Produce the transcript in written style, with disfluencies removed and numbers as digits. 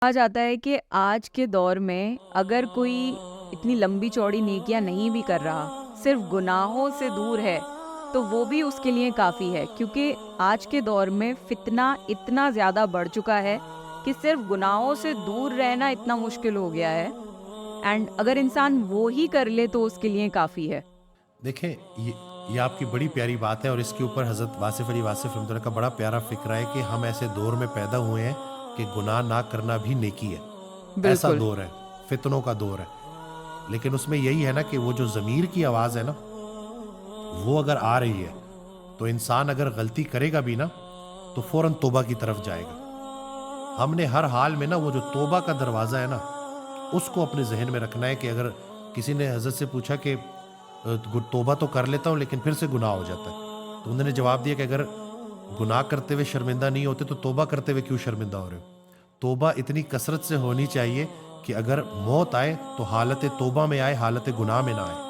کہا جاتا ہے کہ آج کے دور میں اگر کوئی اتنی لمبی چوڑی نیکیاں نہیں بھی کر رہا، صرف گناہوں سے دور ہے، تو وہ بھی اس کے لیے کافی ہے، کیونکہ آج کے دور میں فتنہ اتنا زیادہ بڑھ چکا ہے کہ صرف گناہوں سے دور رہنا اتنا مشکل ہو گیا ہے، اینڈ اگر انسان وہ ہی کر لے تو اس کے لیے کافی ہے۔ دیکھیں یہ آپ کی بڑی پیاری بات ہے، اور اس کے اوپر حضرت واصف علی واصف رحمۃ اللہ کا بڑا پیارا فکرہ ہے کہ ہم ایسے دور میں پیدا ہوئے ہیں کہ گناہ نہ کرنا بھی نیکی ہے۔ ایسا بالکل، دور ہے، فتنوں کا دور ہے، لیکن اس میں یہی ہے نا کہ وہ جو ضمیر کی آواز ہے نا، وہ اگر آ رہی ہے تو انسان اگر غلطی کرے گا بھی نا تو فوراً توبہ کی طرف جائے گا۔ ہم نے ہر حال میں نا وہ جو توبہ کا دروازہ ہے نا، اس کو اپنے ذہن میں رکھنا ہے کہ اگر کسی نے حضرت سے پوچھا کہ توبہ تو کر لیتا ہوں لیکن پھر سے گناہ ہو جاتا ہے، تو انہوں نے جواب دیا کہ اگر گناہ کرتے ہوئے شرمندہ نہیں ہوتے تو توبہ کرتے ہوئے کیوں شرمندہ ہو رہے ہو؟ توبہ اتنی کثرت سے ہونی چاہیے کہ اگر موت آئے تو حالت توبہ میں آئے، حالت گناہ میں نہ آئے۔